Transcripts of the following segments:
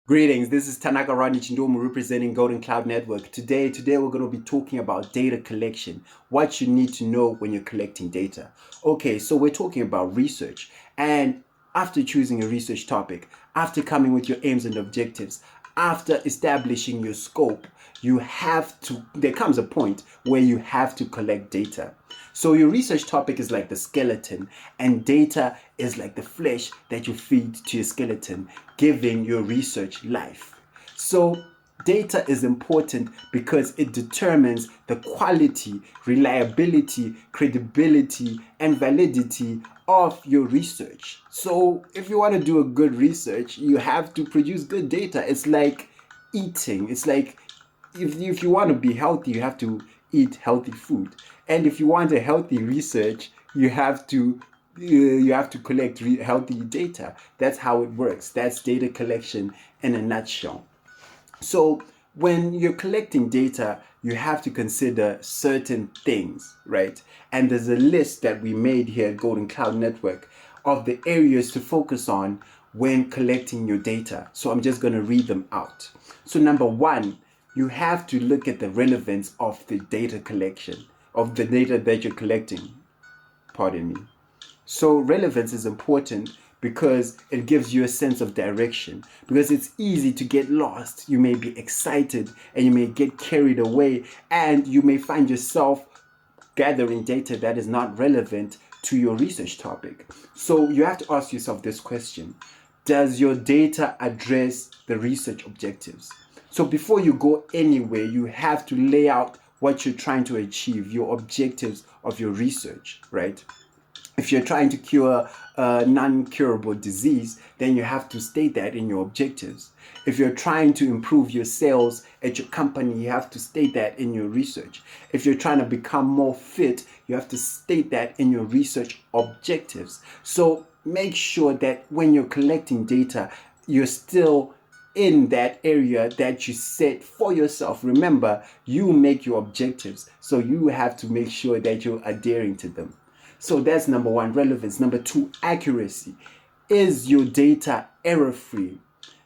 Greetings, this is Tanaka Rani Chindomu representing Golden Cloud Network. Today we're going to be talking about data collection, what you need to know when you're collecting data. Okay, so we're talking about research, and after choosing a research topic, after coming with your aims and objectives, after establishing your scope, there comes a point where you have to collect data. So your research topic is like the skeleton, and data is like the flesh that you feed to your skeleton, giving your research life. So data is important because it determines the quality, reliability, credibility, and validity of your research. So if you want to do a good research, you have to produce good data. It's like eating. It's like if you want to be healthy, you have to eat healthy food. And if you want a healthy research, you have to collect healthy data. That's how it works. That's data collection in a nutshell. So when you're collecting data, you have to consider certain things, right? And there's a list that we made here at Golden Cloud Network of the areas to focus on when collecting your data. So I'm just going to read them out. So number one, you have to look at the relevance of the data collection, of the data that you're collecting. Pardon me. So relevance is important because it gives you a sense of direction. Because it's easy to get lost. You may be excited and you may get carried away, and you may find yourself gathering data that is not relevant to your research topic. So you have to ask yourself this question: does your data address the research objectives? So before you go anywhere, you have to lay out what you're trying to achieve, your objectives of your research, right? If you're trying to cure a non-curable disease, then you have to state that in your objectives. If you're trying to improve your sales at your company, you have to state that in your research. If you're trying to become more fit, you have to state that in your research objectives. So make sure that when you're collecting data, you're still in that area that you set for yourself. Remember, you make your objectives, so you have to make sure that you're adhering to them. So that's number one, relevance. Number two, accuracy. Is your data error free?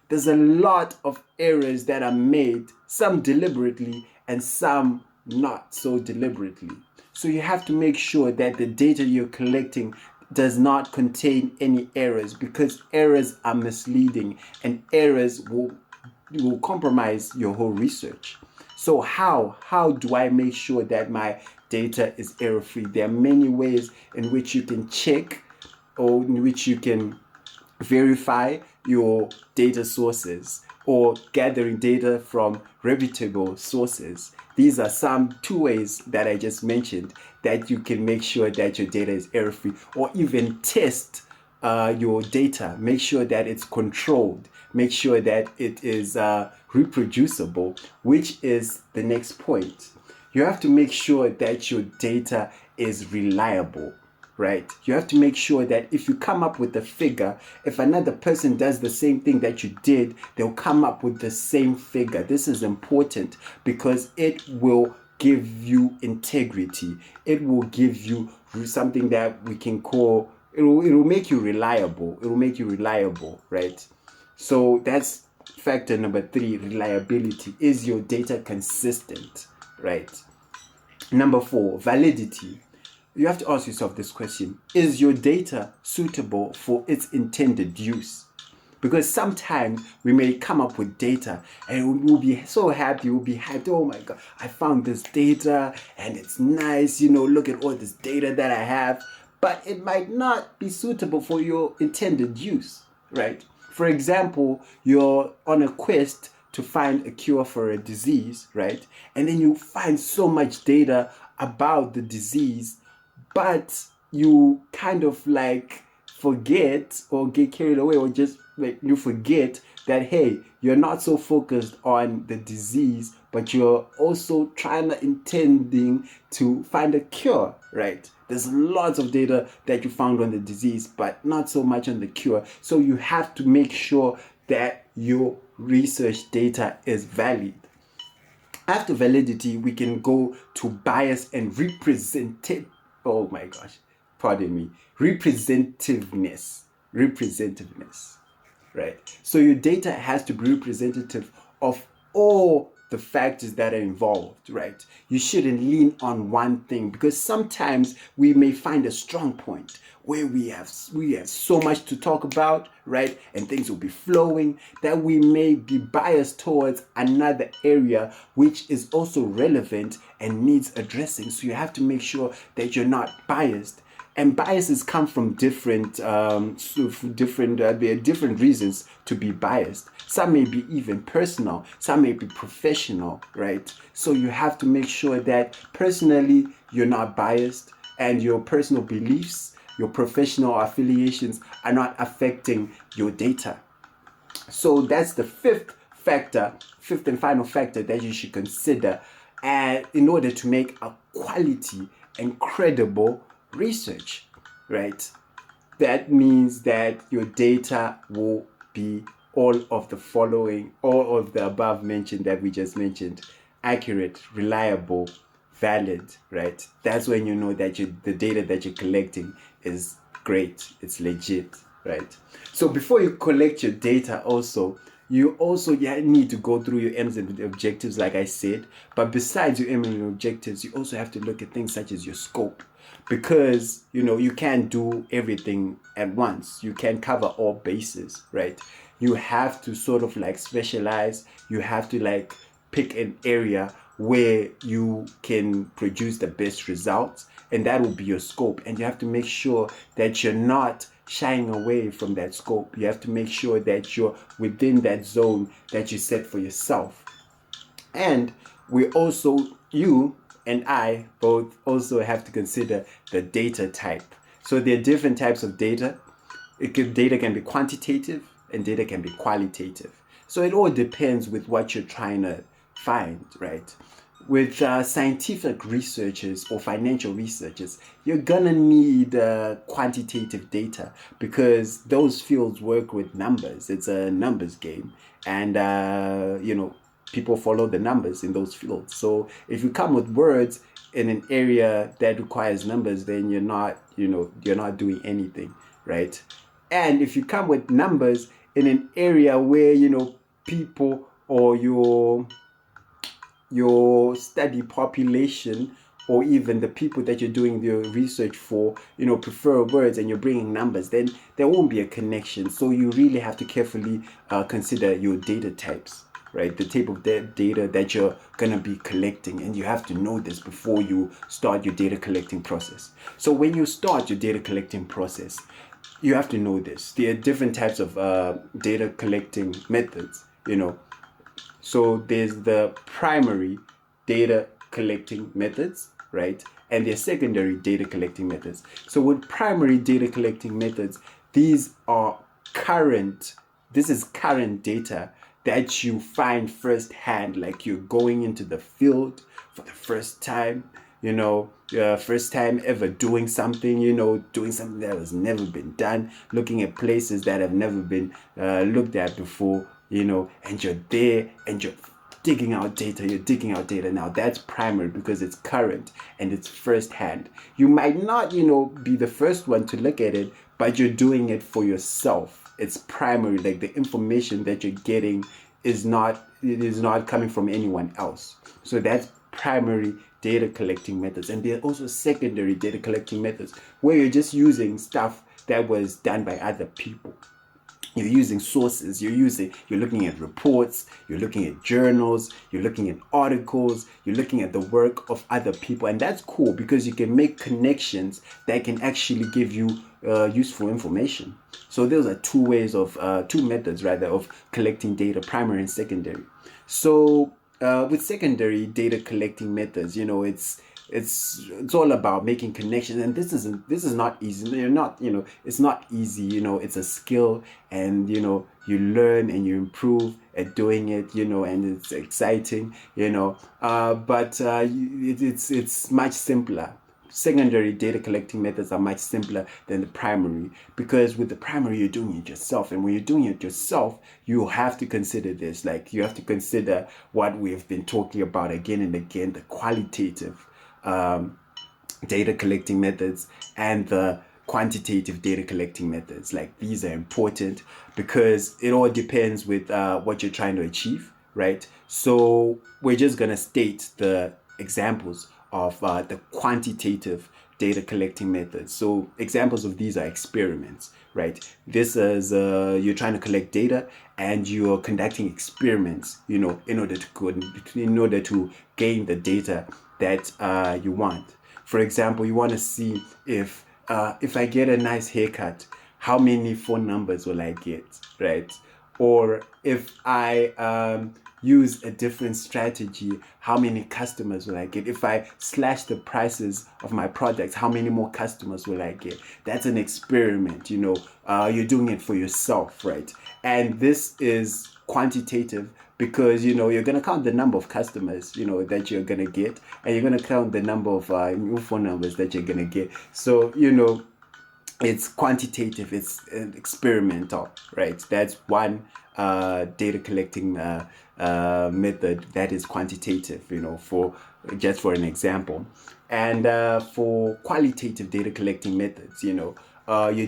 There's a lot of errors that are made, some deliberately and some not so deliberately. So you have to make sure that the data you're collecting does not contain any errors, because errors are misleading and errors will compromise your whole research. So how do I make sure that my data is error free? There are many ways in which you can check, or in which you can verify your data sources, or gathering data from reputable sources. These are some two ways that I just mentioned that you can make sure that your data is error free, or even test your data. Make sure that it's controlled. Make sure that it is reproducible, which is the next point. You have to make sure that your data is reliable, right? You have to make sure that if you come up with a figure, if another person does the same thing that you did, they'll come up with the same figure. This is important because it will give you integrity. It will give you something that we can call, it will make you reliable. It will make you reliable, right? So that's factor number three, reliability. Is your data consistent, right? Number four, validity. You have to ask yourself this question: is your data suitable for its intended use? Because sometimes we may come up with data and we'll be so happy, we'll be hyped. Oh my God, I found this data and it's nice. Look at all this data that I have. But it might not be suitable for your intended use, right? For example, you're on a quest to find a cure for a disease, right? And then you find so much data about the disease, but you kind of like forget or get carried away, or just like you forget that, hey, you're not so focused on the disease, but you're also intending to find a cure, right? There's lots of data that you found on the disease, but not so much on the cure. So you have to make sure that your research data is valid. After validity, we can go to bias and representative. Oh my gosh, pardon me. Representativeness. Representativeness. right? So your data has to be representative of all the factors that are involved, right? You shouldn't lean on one thing, because sometimes we may find a strong point where we have so much to talk about, right? And things will be flowing, that we may be biased towards another area which is also relevant and needs addressing. So you have to make sure that you're not biased. And biases come from different there are different reasons to be biased. Some may be even personal, some may be professional, right? So you have to make sure that personally you're not biased, and your personal beliefs, your professional affiliations are not affecting your data. So that's the fifth and final factor that you should consider, in order to make a quality and credible research, right? That means that your data will be all of the above mentioned that we just mentioned: accurate, reliable, valid, right? That's when you know that the data that you're collecting is great, it's legit, right? So before you collect your data, you need to go through your aims and objectives, like I said. But besides your aims and objectives, you also have to look at things such as your scope, because you can't do everything at once. You can't cover all bases, right? You have to sort of like specialize. You have to like pick an area where you can produce the best results, and that will be your scope. And you have to make sure that you're not shying away from that scope. You have to make sure that you're within that zone that you set for yourself. And you and I both also have to consider the data type. So there are different types of data. Data can be quantitative and data can be qualitative. So it all depends with what you're trying to find, right? With scientific researchers or financial researchers, you're gonna need quantitative data, because those fields work with numbers. It's a numbers game, and people follow the numbers in those fields. So if you come with words in an area that requires numbers, then you're not doing anything, right? And if you come with numbers in an area where people, or your study population, or even the people that you're doing your research for, prefer words, and you're bringing numbers, then there won't be a connection. So you really have to carefully consider your data types, right? The type of data that you're going to be collecting, and you have to know this before you start your data collecting process. So when you start your data collecting process, you have to know this. There are different types of data collecting methods, So there's the primary data collecting methods, right? And there's secondary data collecting methods. So with primary data collecting methods, this is current data that you find firsthand, like you're going into the field for the first time, first time ever doing something, doing something that has never been done, looking at places that have never been looked at before, and you're there and you're digging out data. Now that's primary, because it's current and it's firsthand. You might not, be the first one to look at it, but you're doing it for yourself. It's primary, like the information that you're getting is not coming from anyone else. So that's primary data collecting methods. And there are also secondary data collecting methods, where you're just using stuff that was done by other people. You're using sources, you're looking at reports, you're looking at journals, you're looking at articles, you're looking at the work of other people. And that's cool, because you can make connections that can actually give you useful information. So those are two methods of collecting data: primary and secondary. So with secondary data collecting methods, it's all about making connections, and this is not easy. It's not easy. It's a skill, and you learn and you improve at doing it. And it's exciting. But it's much simpler. Secondary data collecting methods are much simpler than the primary, because with the primary you're doing it yourself, and when you're doing it yourself, you have to consider this. Like, you have to consider what we've been talking about again and again: the qualitative data collecting methods and the quantitative data collecting methods. Like, these are important because it all depends with what you're trying to achieve, right? So we're just going to state the examples of the quantitative data collecting methods. So examples of these are experiments, right? This is you're trying to collect data and you're conducting experiments, in order to gain the data that you want. For example, you want to see if I get a nice haircut, how many phone numbers will I get, right? Or if I use a different strategy, how many customers will I get? If I slash the prices of my products, how many more customers will I get? That's an experiment, you're doing it for yourself, right? And this is quantitative because, you're going to count the number of customers, that you're going to get, and you're going to count the number of new phone numbers that you're going to get. So, it's quantitative, it's experimental, right? That's one data collecting method that is quantitative, for an example. And for qualitative data collecting methods, you're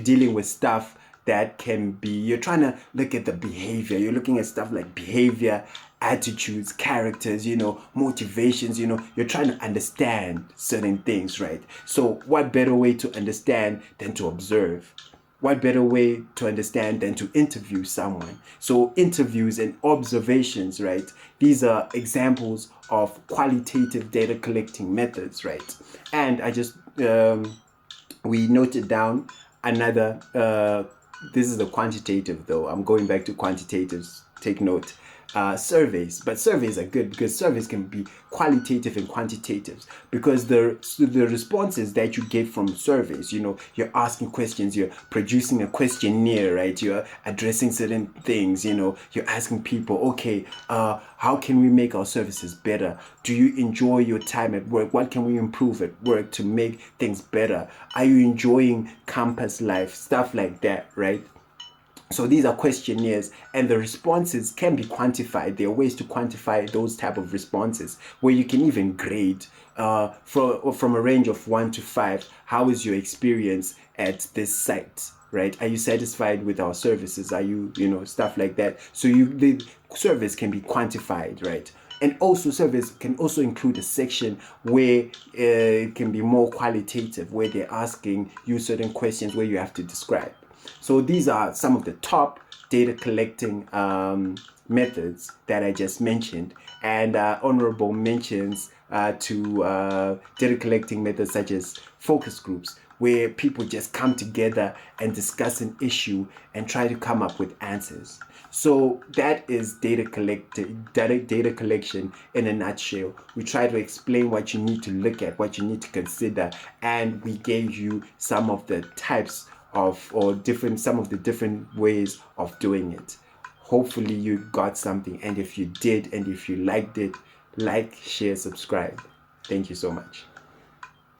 dealing with stuff that can be, you're trying to look at the behavior, you're looking at stuff like behavior, attitudes, characters, motivations, you're trying to understand certain things, right? So what better way to understand than to observe? What better way to understand than to interview someone? So interviews and observations, right? These are examples of qualitative data collecting methods, right? And I just, we noted down another, this is the quantitative though. I'm going back to quantitatives. Take note. Surveys, but surveys are good because surveys can be qualitative and quantitative because the responses that you get from surveys, you're asking questions, you're producing a questionnaire, right? You're addressing certain things, you're asking people, okay, how can we make our services better? Do you enjoy your time at work? What can we improve at work to make things better? Are you enjoying campus life? Stuff like that, right? So these are questionnaires, and the responses can be quantified. There are ways to quantify those type of responses where you can even grade from a range of 1 to 5. How is your experience at this site, right? Are you satisfied with our services? Are you, stuff like that. So the surveys can be quantified, right? And also surveys can also include a section where it can be more qualitative, where they're asking you certain questions where you have to describe. So these are some of the top data collecting methods that I just mentioned, and honorable mentions to data collecting methods such as focus groups, where people just come together and discuss an issue and try to come up with answers. So that is data collection in a nutshell. We try to explain what you need to look at, what you need to consider, and we gave you some of the types of some of the different ways of doing it. Hopefully you got something, and if you did and if you liked it, like, share, subscribe. Thank you so much.